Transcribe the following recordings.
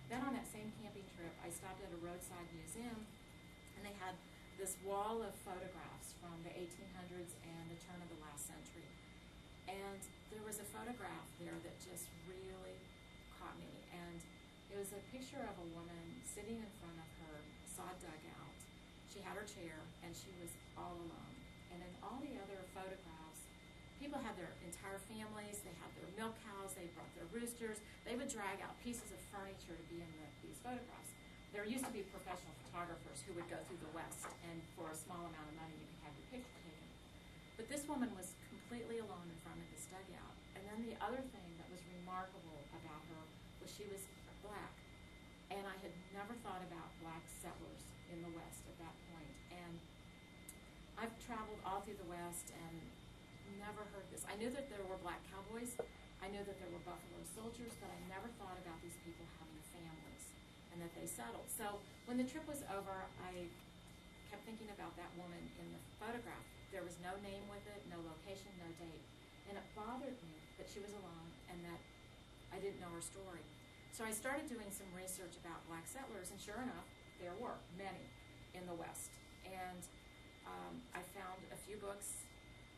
then on that same camping trip, I stopped at a roadside museum, and they had this wall of photographs from the 1800s and the turn of the last century. And there was a photograph there that just really caught me. And it was a picture of a woman sitting in front of her sod dugout. She had her chair, and she was all alone. And in all the other photographs, people had their entire families, they had their milk cows, they brought their roosters. They would drag out pieces of furniture to be in these photographs. There used to be professional photographers who would go through the West, and for a small amount of money, you could have your picture taken. But this woman was completely alone in front of this dugout. And then the other thing that was remarkable about her was she was black. And I had never thought about black settlers in the West at that point. And I've traveled all through the West and never heard this. I knew that there were black cowboys. I knew that there were buffalo soldiers, but I never thought about these people having families and that they settled. So when the trip was over, I kept thinking about that woman in the photograph. There was no name with it, no location, no date. And it bothered me that she was alone and that I didn't know her story. So I started doing some research about black settlers, and sure enough, there were many in the West. And I found a few books,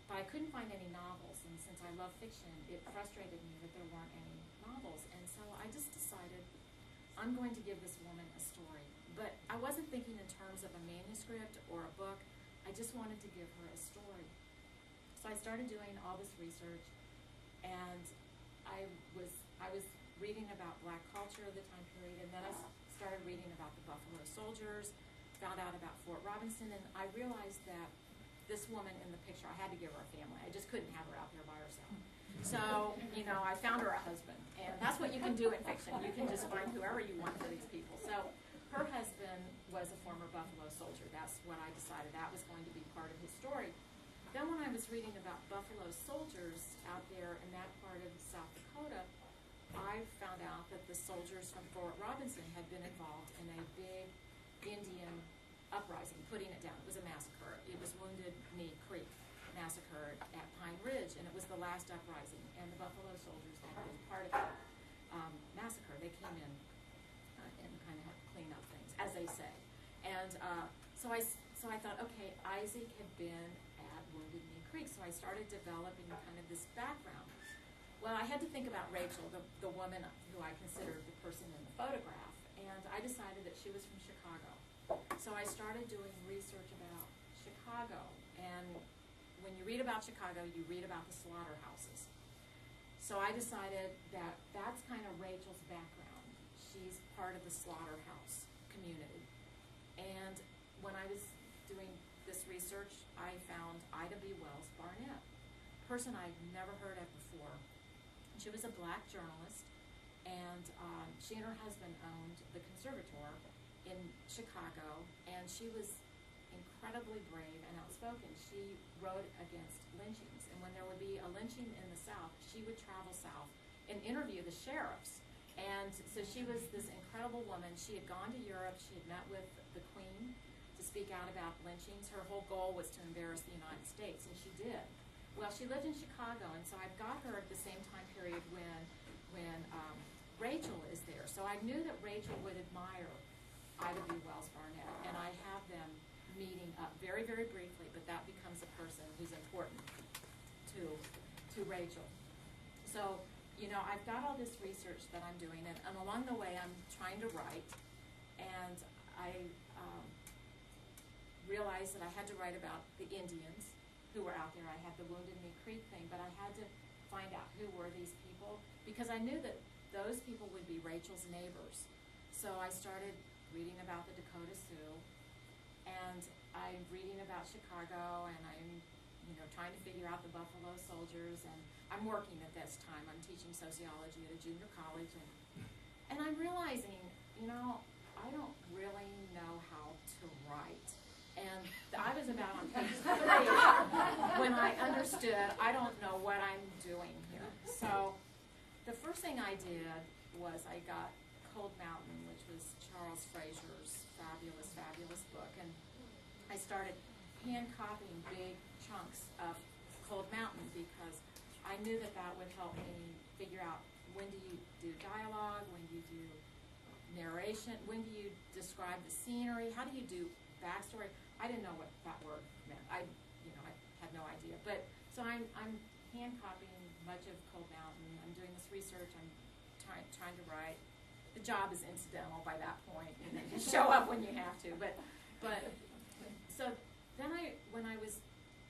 but I couldn't find any novels. And since I love fiction, it frustrated me that there weren't any novels. And so I just decided I'm going to give this woman a story. But I wasn't thinking in terms of a manuscript or a book. I just wanted to give her a story. So I started doing all this research, and I was reading about black culture of the time period, and then I started reading about the Buffalo Soldiers, found out about Fort Robinson, and I realized that this woman in the picture, I had to give her a family. I just couldn't have her out there by herself. So, I found her a husband, and that's what you can do in fiction. You can just find whoever you want for these people. So her husband was a former Buffalo soldier. That's what I decided that was going to be part of his story. Then when I was reading about Buffalo soldiers out there in that part of South Dakota, I found out that the soldiers from Fort Robinson had been involved in a big Indian uprising, putting it down. It was a massacre. It was Wounded Knee Creek massacre at Pine Ridge, and it was the last uprising, and the Buffalo soldiers had been part of that massacre. They came in and kind of had to clean up things, as they say. And so I thought, okay, Isaac had been at Wounded Knee Creek, so I started developing kind of this background. Well, I had to think about Rachel, the woman who I considered the person in the photograph, and I decided that she was from Chicago. So I started doing research about Chicago, and when you read about Chicago, you read about the slaughterhouses. So I decided that that's kind of Rachel's background. She's part of the slaughterhouse community. And when I was doing this research, I found Ida B. Wells Barnett, a person I'd never heard of before. She was a black journalist, and she and her husband owned the Conservator in Chicago, and she was incredibly brave and outspoken. She wrote against lynchings, and when there would be a lynching in the South, she would travel south and interview the sheriffs. And so she was this incredible woman. She had gone to Europe. She had met with the Queen to speak out about lynchings. Her whole goal was to embarrass the United States, and she did. Well, she lived in Chicago, and so I've got her at the same time period when Rachel is there. So I knew that Rachel would admire Ida B. Wells Barnett, and I have them meeting up very, very briefly, but that becomes a person who's important to Rachel. So, I've got all this research that I'm doing, and along the way I'm trying to write, and I realized that I had to write about the Indians who were out there. I had the Wounded Knee Creek thing, but I had to find out who were these people, because I knew that those people would be Rachel's neighbors. So I started reading about the Dakota Sioux, and I'm reading about Chicago, and I'm trying to figure out the Buffalo Soldiers, and I'm working at this time. I'm teaching sociology at a junior college, and I'm realizing, I don't really know how to write. And I was about on page 3 when I understood I don't know what I'm doing here. So the first thing I did was I got Cold Mountain, which was Charles Frazier's fabulous, fabulous book, and I started hand copying big chunks of Cold Mountain because I knew that would help me figure out when do you do dialogue, when do you do narration? When do you describe the scenery? How do you do backstory? I didn't know what that word meant. I had no idea. But so I'm hand copying much of Cold Mountain. I'm doing this research. I'm trying to write. The job is incidental by that point. You show up when you have to. But so then when I was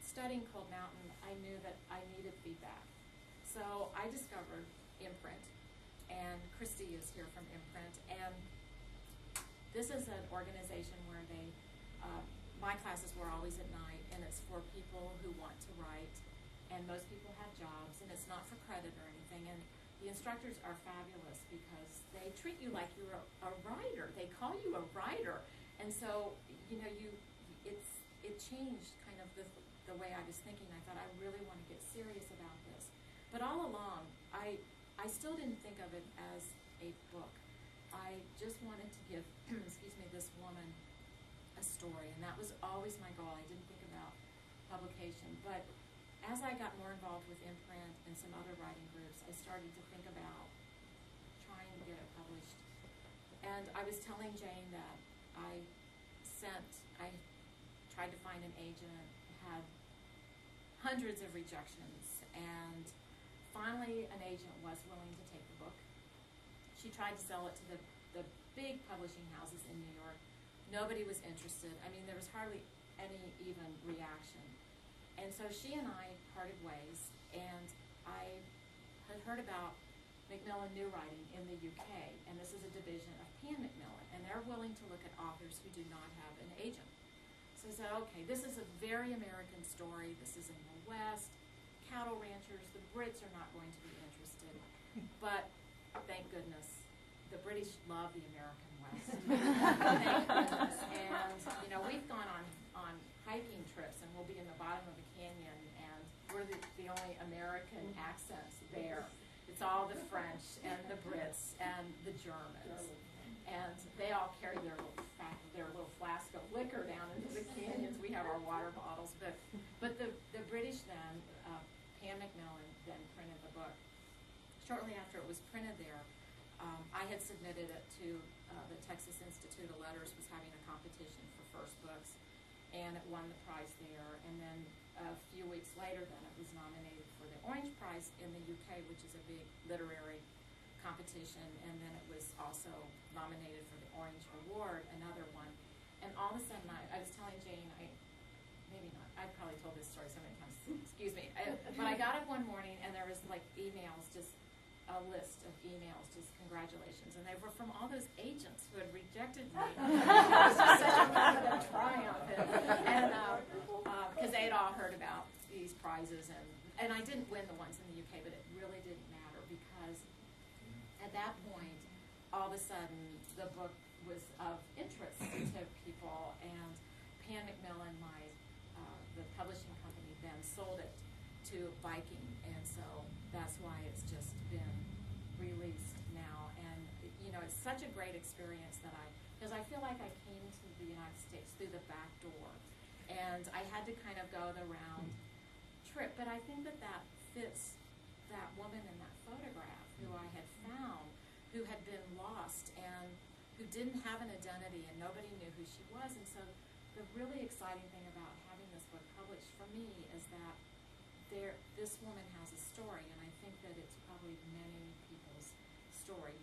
studying Cold Mountain, I knew that I needed feedback. So I discovered Imprint, and Christy is here from Imprint, and this is an organization where my classes were always at night, and it's for people who want to write, and most people have jobs, and it's not for credit or anything, and the instructors are fabulous because they treat you like you're a writer. They call you a writer, and so, it changed kind of the way I was thinking. I thought, I really want to get serious about this. But all along, I still didn't think of it as a book. I just wanted to give, this woman a story, and that was always my goal. I didn't think about publication. But as I got more involved with Imprint and some other writing groups, I started to think about trying to get it published. And I was telling Jane that I tried to find an agent, had hundreds of rejections, and finally an agent was willing to take the book. She tried to sell it to the big publishing houses in New York. Nobody was interested. I mean, there was hardly any even reaction. And so she and I parted ways, and I had heard about Macmillan New Writing in the UK, and this is a division of Pan Macmillan, and they're willing to look at authors who do not have an agent. So I said, okay, this is a very American story. This is in the West. Cattle ranchers, the Brits are not going to be interested. But thank goodness, the British love the American West. Thank goodness. And, we've gone on hiking trips, and we'll be in the bottom of a canyon, and we're the only American accents there. It's all the French and the Brits and the Germans. And they all carry their little flask of liquor down into the canyons. We have our water bottles. But the British then, Pan Macmillan then printed the book. Shortly after it was printed there, I had submitted it to the Texas Institute of Letters, was having a competition for first books, and it won the prize there. And then a few weeks later, then it was nominated for the Orange Prize in the UK, which is a big literary competition, and then it was also nominated for the Orange Award, another one. And all of a sudden, I was telling Jane, maybe not, I've probably told this story so many times, excuse me, but I got up one morning, and there was like emails, just a list of emails, just congratulations, and they were from all those agents who had rejected me. It was just such a moment of triumph, and because they had all heard about these prizes, and I didn't win the ones in the UK, but it really didn't matter, because at that point, all of a sudden, the book was of interest to people, and Pan Macmillan, the publishing company, then sold it to Viking, and so that's why it's just been released now. And it's such a great experience because I feel like I came to the United States through the back door, and I had to kind of go the round trip. But I think that fits that woman in that photograph who I had found, who had been lost and who didn't have an identity, and nobody knew who she was. And so the really exciting thing about having this book published for me is that this woman has a story, and I think that it's probably many people's story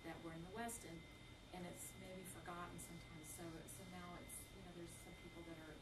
that were in the West, and it's maybe forgotten sometimes. So now it's there's some people that are